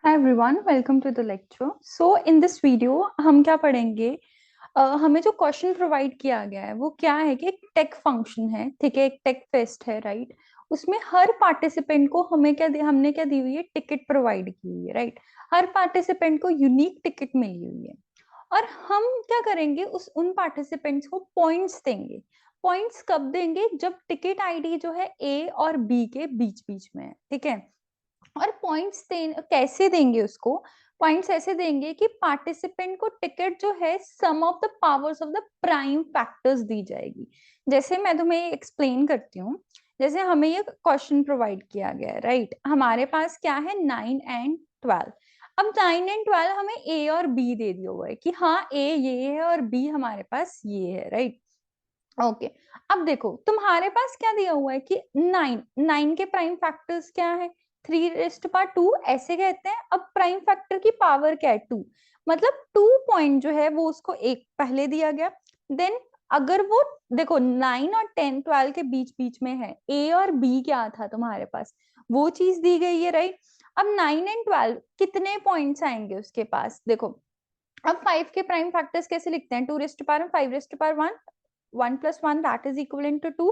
Hi everyone, welcome to the lecture. So in this video हम क्या पढ़ेंगे? हमें जो क्वेश्चन प्रोवाइड किया गया है वो क्या है कि एक टेक फंक्शन है, ठीक है, एक टेक फेस्ट है, राइट? उसमें हर पार्टिसिपेंट को हमने क्या दी हुई है, टिकट प्रोवाइड की हुई है, राइट? हर पार्टिसिपेंट को यूनिक टिकट मिली हुई है और हम क्या करेंगे, उस उन पार्टिसिपेंट्स को पॉइंट्स देंगे। पॉइंट्स कब देंगे? जब टिकट आईडी जो है ए और बी के बीच बीच में है, ठीक है। और कैसे देंगे उसको? पॉइंट्स ऐसे देंगे कि पार्टिसिपेंट को टिकट जो है sum of the powers of the prime factors दी जाएगी। जैसे मैं तुम्हें एक्सप्लेन करती हूँ। जैसे हमें ये क्वेश्चन प्रोवाइड किया गया है, राइट? हमारे पास क्या है, 9 and 12। अब 9 and 12 हमें ए और बी दे दिया हुआ है कि हाँ ए ये है और बी हमारे पास ये है, राइट? ओके। अब देखो तुम्हारे पास क्या दिया हुआ है कि 9 के प्राइम फैक्टर्स क्या है, 3 raised to 2 ऐसे कहते हैं। अब प्राइम फैक्टर की पावर क्या है, 2। मतलब 2 पॉइंट जो है वो उसको एक पहले दिया गया। देन अगर वो देखो 9 और 10 12 के बीच बीच में है, ए और बी क्या था तुम्हारे पास, वो चीज दी गई है, राइट? अब 9 and 12 कितने पॉइंट्स आएंगे उसके पास, देखो। अब 5 के प्राइम फैक्टर्स कैसे लिखते हैं, 2 raised to 5 5 raised to 1, 1 + 1 that is equivalent to 2।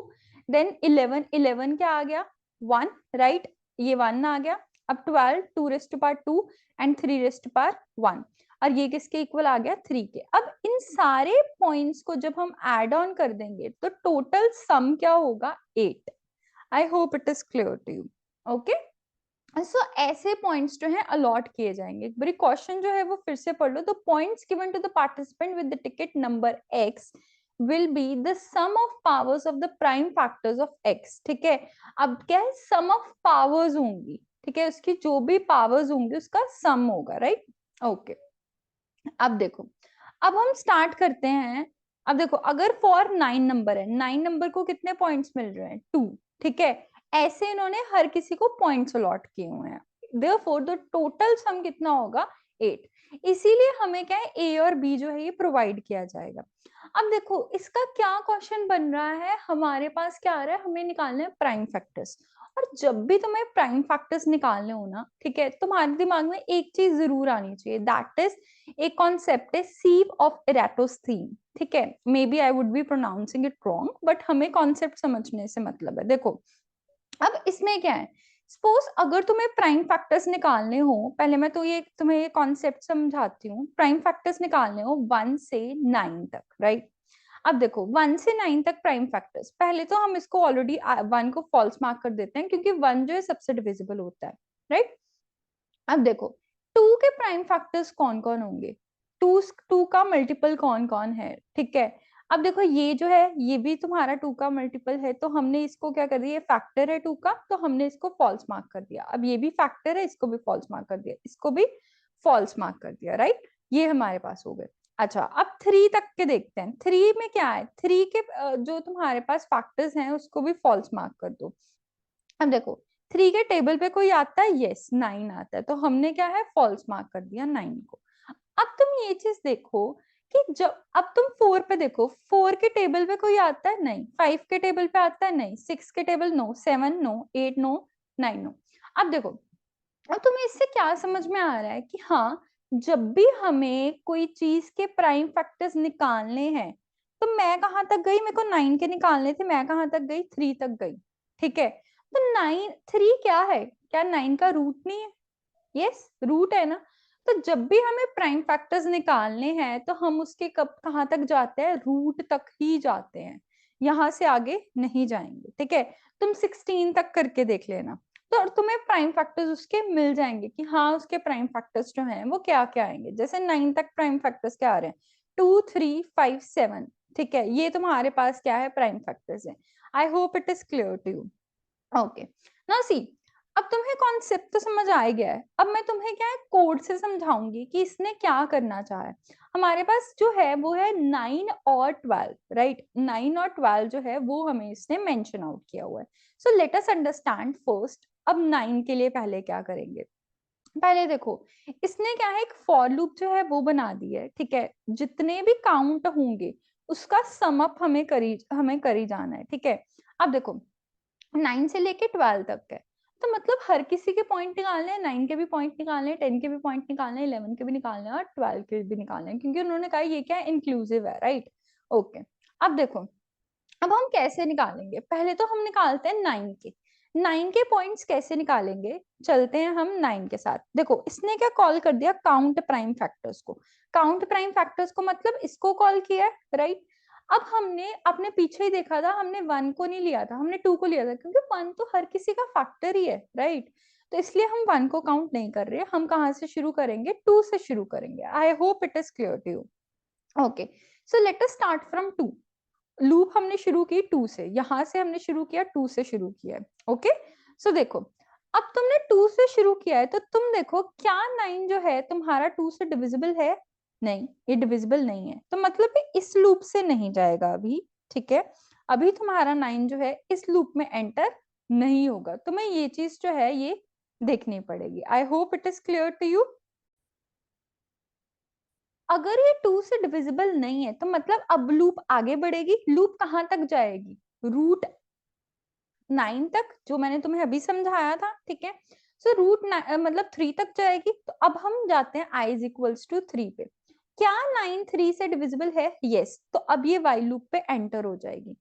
Then 11 क्या आ गया, 1, राइट? ये 1 आ गया। अब 12 2 raised to 2 and 3 raised to 1 और ये किसके इक्वल आ गया, 3 के। अब इन सारे पॉइंट्स को जब हम एड ऑन कर देंगे तो टोटल सम क्या होगा, 8। I hope it is clear to you. Okay. So ऐसे पॉइंट्स जो है अलॉट किए जाएंगे। एक बारी क्वेश्चन जो है वो फिर से पढ़ लो। The points given to the participant with the ticket number x will be the sum of powers of the prime factors of x, ठीक है। अब क्या है, सम ऑफ पावर्स होंगी, ठीक है, उसकी जो भी पावर्स होंगी उसका सम होगा, राइट? ओके। अब देखो, अब हम स्टार्ट करते हैं। अब देखो अगर फॉर 9 नंबर है, 9 नंबर को कितने पॉइंट्स मिल रहे हैं, 2, ठीक है। ऐसे इन्होंने हर किसी को पॉइंट्स अलॉट किए हुए हैं। देयरफॉर द टोटल सम कितना होगा, 8। इसीलिए हमें क्या है, ए और बी जो है ये प्रोवाइड किया जाएगा। अब देखो इसका क्या क्वेश्चन बन रहा है, हमारे पास क्या आ रहा है, हमें निकालना है प्राइम फैक्टर्स। और जब भी तुम्हें प्राइम फैक्टर्स निकालने हो ना, ठीक है, तुम्हारे दिमाग में एक चीज जरूर आनी चाहिए, दैट इज एक कॉन्सेप्ट है सीव ऑफ इरेटोस्थीन, ठीक है। Maybe I would be pronouncing it wrong, but हमें कॉन्सेप्ट समझने से मतलब है। देखो अब इसमें क्या है, सपोज अगर तुम्हें प्राइम फैक्टर्स निकालने हो, पहले मैं तो ये तुम्हें ये कॉन्सेप्ट समझाती हूँ। प्राइम फैक्टर्स निकालने हो 1 से 9 तक, राइट? अब देखो 1 से 9 तक प्राइम फैक्टर्स, पहले तो हम इसको ऑलरेडी 1 को फॉल्स मार्क कर देते हैं क्योंकि 1 जो है सबसे डिविजिबल होता है, राइट? अब देखो 2 के प्राइम फैक्टर्स कौन कौन होंगे, 2 का मल्टीपल कौन कौन है, ठीक है। अब देखो ये जो है ये भी तुम्हारा 2 का मल्टीपल है, तो हमने इसको क्या कर दिया, फैक्टर है 2 का, तो हमने इसको फॉल्स मार्क कर दिया। अब ये भी फैक्टर है, इसको भी फॉल्स मार्क कर दिया, इसको भी फॉल्स मार्क कर दिया, राइट? ये हमारे पास हो गए। अच्छा अब 3 तक के देखते हैं। 3 में क्या है, 3 के जो तुम्हारे पास फैक्टर्स हैं उसको भी फॉल्स मार्क कर दो। अब देखो 3 के टेबल पे कोई आता है, यस 9 आता है, तो हमने क्या है, फॉल्स मार्क कर दिया 9 को। अब तुम ये चीज देखो कि जब अब तुम 4 पे देखो, 4 के टेबल पे कोई आता है, नहीं। 5 के टेबल पे आता है, नहीं। 6 के table, no. 7 no, 8 no, 9 no. अब देखो, अब तुम्हें इससे क्या समझ में आ रहा है कि हाँ, जब भी हमें कोई चीज के प्राइम फैक्टर्स निकालने हैं, तो मैं कहाँ तक गई, मेरे को 9 के निकालने थे, मैं कहाँ तक गई, 3 तक गई, ठीक है। तो 9 3 क्या है, क्या 9 का रूट नहीं है? यस रूट है ना। तो जब भी हमें प्राइम फैक्टर्स निकालने हैं तो हम उसके कब कहाँ तक जाते हैं, रूट तक ही जाते हैं, यहाँ से आगे नहीं जाएंगे, ठीक है। तुम 16 तक करके देख लेना, तो तुम्हें प्राइम फैक्टर्स उसके मिल जाएंगे कि हाँ उसके प्राइम फैक्टर्स जो हैं वो क्या क्या आएंगे। जैसे 9 तक प्राइम फैक्टर्स क्या आ रहे हैं, 2 3 5 7, ठीक है। ये तुम्हारे पास क्या है, प्राइम फैक्टर्स है। I hope it is clear to you. Okay. Now see, अब तुम्हें कॉन्सेप्ट तो समझ आ ही गया है। अब मैं तुम्हें क्या है, कोड से समझाऊंगी कि इसने क्या करना चाहा है। हमारे पास जो है वो है 9 और 12, राइट? 9 और 12 जो है वो हमें इसने मेंशन आउट किया हुआ है। सो लेट अस अंडरस्टैंड फर्स्ट। अब 9 के लिए पहले क्या करेंगे, पहले देखो इसने क्या है, एक फॉर लूप जो है वो बना दी है, ठीक है। जितने भी काउंट होंगे उसका सम अप हमें करी जाना है, ठीक है। अब देखो 9 से लेके 12 तक है, तो मतलब हर किसी के पॉइंट निकालने हैं, 9 के भी पॉइंट निकालने हैं, 10 के भी पॉइंट निकालने हैं, 11 के भी निकालने हैं और 12 के भी निकालने हैं, क्योंकि उन्होंने कहा ये क्या है, इंक्लूसिव है, राइट। ओके, अब देखो, अब हम कैसे निकालेंगे, पहले तो हम निकालते हैं 9 के। 9 के पॉइंट्स कैसे निकालेंगे, चलते हैं हम 9 के साथ। देखो इसने क्या कॉल कर दिया, काउंट प्राइम फैक्टर्स को। काउंट प्राइम फैक्टर्स को मतलब इसको कॉल किया है, राइट। अब हमने अपने पीछे ही देखा था, हमने 1 को नहीं लिया था, हमने 2 को लिया था, क्योंकि 1 तो हर किसी का फैक्टर ही है, राइट। तो इसलिए हम 1 को काउंट नहीं कर रहे, हम कहाँ से शुरू करेंगे, 2 से शुरू करेंगे। I hope it is clear to you. Okay, so let us start from 2। Loop हमने शुरू की 2 से, यहां से हमने शुरू किया, 2 से शुरू किया है। ओके, सो देखो, अब तुमने 2 से शुरू किया है, तो तुम देखो क्या 9 जो है तुम्हारा 2 से डिविजिबल है, नहीं, ये डिविजिबल नहीं है, तो मतलब ये इस लूप से नहीं जाएगा अभी, ठीक है। अभी तुम्हारा 9 जो है इस लूप में एंटर नहीं होगा, तुम्हें ये चीज जो है ये देखनी पड़ेगी। I hope it is clear to you. अगर ये 2 से डिविजिबल नहीं है, तो मतलब अब लूप आगे बढ़ेगी, लूप कहाँ तक जाएगी, रूट 9 तक, जो मैंने तुम्हें अभी समझाया था, ठीक है। सो रूट मतलब 3 तक जाएगी, तो अब हम जाते हैं i इज इक्वल्स टू 3 पे। क्या 9 3 से डिविजिबल है, यस, तो अब ये वाइल लूप पे एंटर हो जाएगी।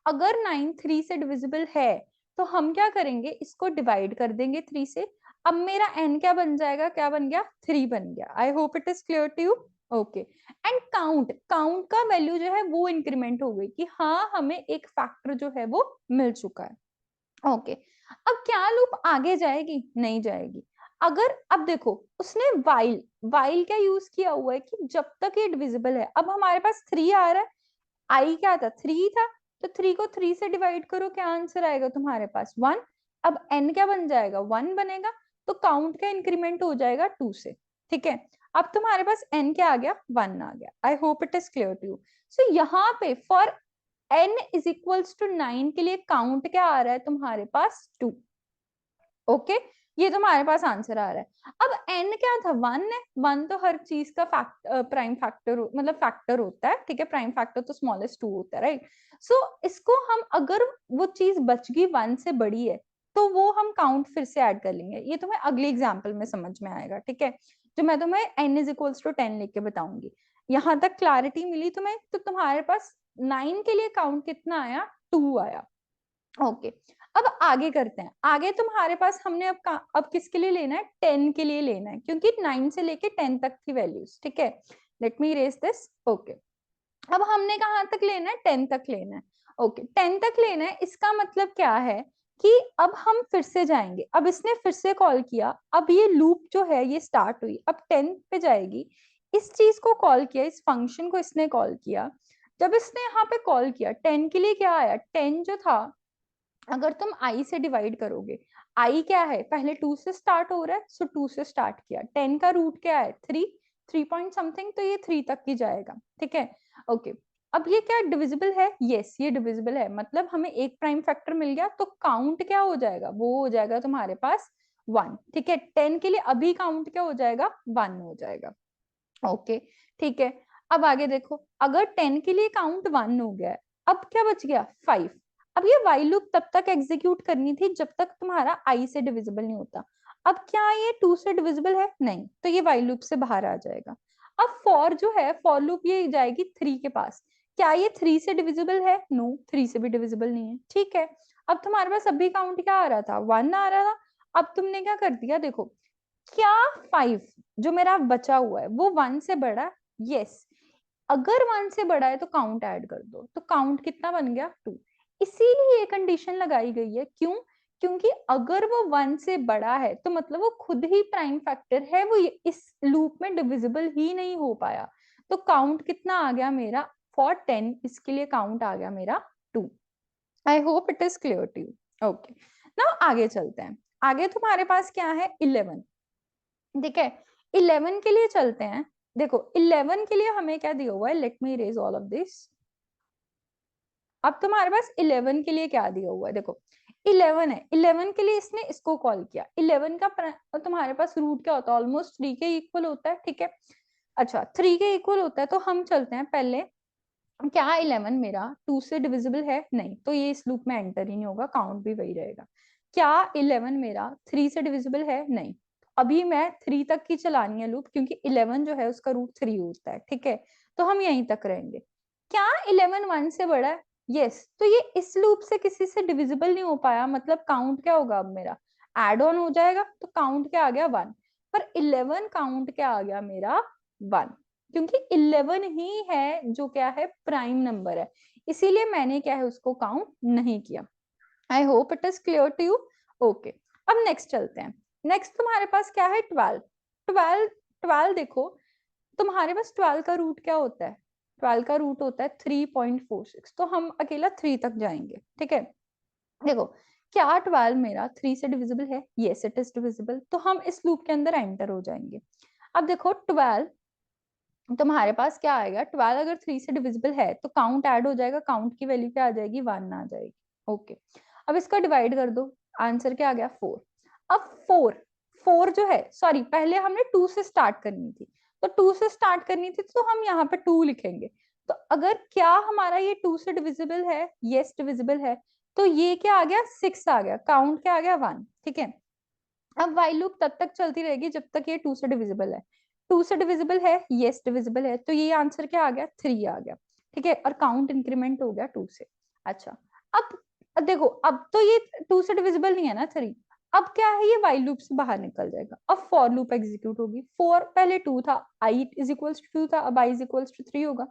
अगर 9 3 से डिविजिबल है, तो हम क्या करेंगे, इसको डिवाइड कर देंगे 3 से। अब मेरा n क्या बन जाएगा, क्या बन गया, 3 बन गया। I hope it is clear to you. Okay, and count, count का वैल्यू जो है वो इंक्रीमेंट हो गई कि हाँ हमें एक फैक्टर जो है वो मिल चुका है। ओके, अब क्या लूप आगे जाएगी, नहीं जाएगी। अगर अब देखो उसने वाइल, वाइल क्या यूज किया हुआ है कि जब तक ये डिविजिबल है। अब हमारे पास 3 आ रहा है, आई क्या था, 3 था, तो 3 को 3 से डिवाइड करो, क्या आंसर आएगा तुम्हारे पास, 1। अब n क्या बन जाएगा, 1 बनेगा, तो काउंट का इंक्रीमेंट हो जाएगा 2 से, ठीक है। अब तुम्हारे पास n क्या आ गया, 1 आ गया। I hope it is clear to you. So यहाँ पे for n is equals to 9 के लिए काउंट क्या आ रहा है तुम्हारे पास, 2। ओके, ये तुम्हारे पास आंसर आ रहा है। अब n क्या था, 1 है, 1 तो हर चीज का प्राइम फैक्टर मतलब फैक्टर होता है, ठीक है। प्राइम फैक्टर तो स्मॉलेस्ट 2 होता है, राइट। सो इसको हम, अगर वो चीज बच गई 1 से बड़ी है, तो वो हम काउंट फिर से ऐड कर लेंगे। ये तुम्हें अगले एग्जाम्पल में समझ में आएगा, ठीक है, जो मैं तुम्हें n इज इक्वल्स टू 10 लिख के बताऊंगी। यहां तक क्लैरिटी मिली तुम्हें, तो तुम्हारे पास 9 के लिए काउंट कितना आया, 2 आया। ओके, अब आगे करते हैं। आगे तुम्हारे पास हमने अब किसके लिए लेना है, 10 के लिए लेना है, क्योंकि 9 से लेके 10 तक की वैल्यूज, ठीक है। Let me erase this. Okay, अब हमने कहाँ तक लेना है, 10 तक लेना है। ओके, 10 तक लेना है, इसका मतलब क्या है कि अब हम फिर से जाएंगे। अब इसने फिर से कॉल किया, अब ये लूप जो है ये स्टार्ट हुई, अब 10 पे जाएगी। इस चीज को कॉल किया, इस फंक्शन को इसने कॉल किया। जब इसने यहाँ पे कॉल किया, 10 के लिए क्या आया, 10 जो था, अगर तुम i से डिवाइड करोगे, i क्या है, पहले 2 से स्टार्ट हो रहा है, सो 2 से स्टार्ट किया। 10 का रूट क्या है, 3, 3 पॉइंट समथिंग, तो ये 3 तक ही जाएगा, ठीक है। ओके, अब ये क्या डिविजिबल है, यस ये डिविजिबल है, मतलब हमें एक प्राइम फैक्टर मिल गया, तो काउंट क्या हो जाएगा, वो हो जाएगा तुम्हारे पास 1, ठीक है। 10 के लिए अभी काउंट क्या हो जाएगा, 1 हो जाएगा। ओके, ठीक है। अब आगे देखो, अगर 10 के लिए काउंट 1 हो गया है, अब क्या बच गया, 5। अब ये while लूप तब तक एग्जीक्यूट करनी थी जब तक तुम्हारा i से डिविजिबल नहीं होता। अब क्या ये 2 से डिविजिबल है, नहीं, तो ये while लूप से बाहर आ जाएगा। अब फॉर जो है, फॉर लूप ये जाएगी 3 के पास। क्या ये 3 से डिविजिबल है, नो, 3 से भी डिविजिबल नहीं है, ठीक है। अब तुम्हारे पास अभी काउंट क्या आ रहा था, 1 आ रहा था। अब तुमने क्या कर दिया, देखो क्या 5 जो मेरा बचा हुआ है वो 1 से बड़ा है, यस। अगर 1 से बड़ा है तो काउंट ऐड कर दो, तो काउंट कितना बन गया, 2। इसीलिए ये कंडीशन लगाई गई है, क्यों, क्योंकि अगर वो 1 से बड़ा है तो मतलब वो खुद ही प्राइम फैक्टर है, वो इस लूप में डिविजिबल ही नहीं हो पाया। तो काउंट कितना आ गया मेरा, फॉर 10 इसके लिए काउंट आ गया मेरा 2। I hope it is clear to you. Okay, now आगे चलते हैं। आगे तुम्हारे पास क्या है, 11, ठीक है। 11 के लिए चलते हैं। देखो 11 के लिए हमें क्या दिया हुआ है, let me erase all of this. अब तुम्हारे पास 11 के लिए क्या दिया हुआ है, देखो 11 है, 11 के लिए इसने इसको कॉल किया। 11 का तुम्हारे पास रूट क्या होता है, ऑलमोस्ट 3 के इक्वल होता है, ठीक है। अच्छा 3 के इक्वल होता है, तो हम चलते हैं पहले, क्या 11 मेरा 2 से डिविजिबल है, नहीं, तो ये इस लूप में एंटर ही नहीं होगा, काउंट भी वही रहेगा। क्या 11 मेरा 3 से डिविजिबल है? नहीं। अभी मैं 3 तक की चलानी है लूप, क्योंकि 11 जो है उसका रूट 3 होता है, ठीक है, तो हम यहीं तक रहेंगे। क्या 11 1 से बड़ा है? यस। तो ये इस लूप से किसी से डिविजिबल नहीं हो पाया, मतलब काउंट क्या होगा अब मेरा? एड ऑन हो जाएगा, तो काउंट क्या आ गया? 1। पर 11 काउंट क्या आ गया मेरा? 1, क्योंकि 11 ही है जो क्या है, प्राइम नंबर है, इसीलिए मैंने क्या है उसको काउंट नहीं किया। I hope it is clear to you. Okay, अब नेक्स्ट चलते हैं। नेक्स्ट तुम्हारे पास क्या है? 12। 12 12 देखो, तुम्हारे पास 12 का रूट क्या होता है? 12 का रूट होता है 3.46, तो हम अकेला 3 तक जाएंगे, ठीक है। देखो, क्या 12 मेरा 3 से डिविजिबल है? यस इट इज डिविजिबल, तो हम इस लूप के अंदर एंटर हो जाएंगे। अब देखो 12 तुम्हारे पास क्या आएगा? 12 अगर 3 से डिविजिबल है तो काउंट ऐड हो जाएगा, काउंट की वैल्यू क्या आ जाएगी? 1 आ जाएगी। ओके, अब इसका डिवाइड कर दो, आंसर क्या आ गया? 4। अब 4 जो है, सॉरी पहले हमने 2 से स्टार्ट करनी थी, तो 2 से स्टार्ट करनी थी तो हम यहाँ पे 2 लिखेंगे। तो अगर क्या हमारा ये 2 से डिविजिबल है? यस डिविजिबल है, तो ये क्या आ गया? 6 आ गया, काउंट क्या आ गया? 1, ठीक है। अब वाइल लूप तब तक चलती रहेगी जब तक ये 2 से डिविजिबल है। 2 से डिविजिबल है? यस डिविजिबल है, तो ये आंसर क्या आ गया? 3 आ गया, ठीक है, और काउंट इंक्रीमेंट हो गया 2 से। अच्छा, अब देखो, अब तो ये 2 से डिविजिबल नहीं है ना 3। अब क्या है, ये वाइल लूप से बाहर निकल जाएगा, अब फॉर लूप एग्जीक्यूट होगी। 4 पहले 2 था, आई इज इक्वल्स टू 2 था, अब आई इज इक्वल्स टू 3 होगा।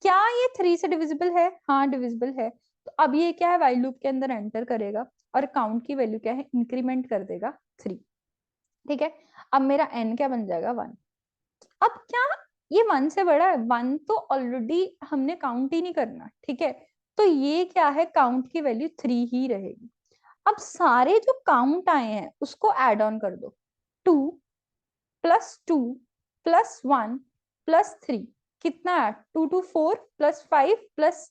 क्या ये 3 से डिविजिबल है? हाँ डिविजिबल है, तो अब ये क्या है, वाइल लूप के अंदर एंटर करेगा और काउंट की वैल्यू क्या है, इंक्रीमेंट कर देगा 3, ठीक है। अब मेरा n क्या बन जाएगा? 1। अब क्या ये 1 से बड़ा है? 1 तो ऑलरेडी हमने काउंट ही नहीं करना, ठीक है, तो ये क्या है, काउंट की वैल्यू 3 ही रहेगी। अब सारे जो काउंट आए हैं उसको ऐड ऑन कर दो, 2 प्लस 2 प्लस 1 प्लस 3, कितना है? 2 2 4 प्लस 5 प्लस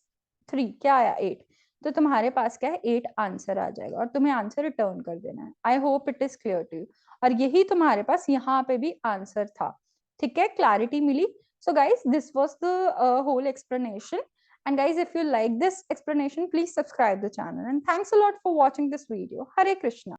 3 क्या आया? 8। तो तुम्हारे पास क्या है? 8 आंसर आ जाएगा और तुम्हें आंसर रिटर्न कर देना है। I hope it is clear to you. और यही तुम्हारे पास यहाँ पे भी आंसर था, ठीक है, क्लैरिटी मिली। So guys this was the whole explanation, and guys if you like this explanation please subscribe the channel and thanks a lot for watching this video. Hare Krishna.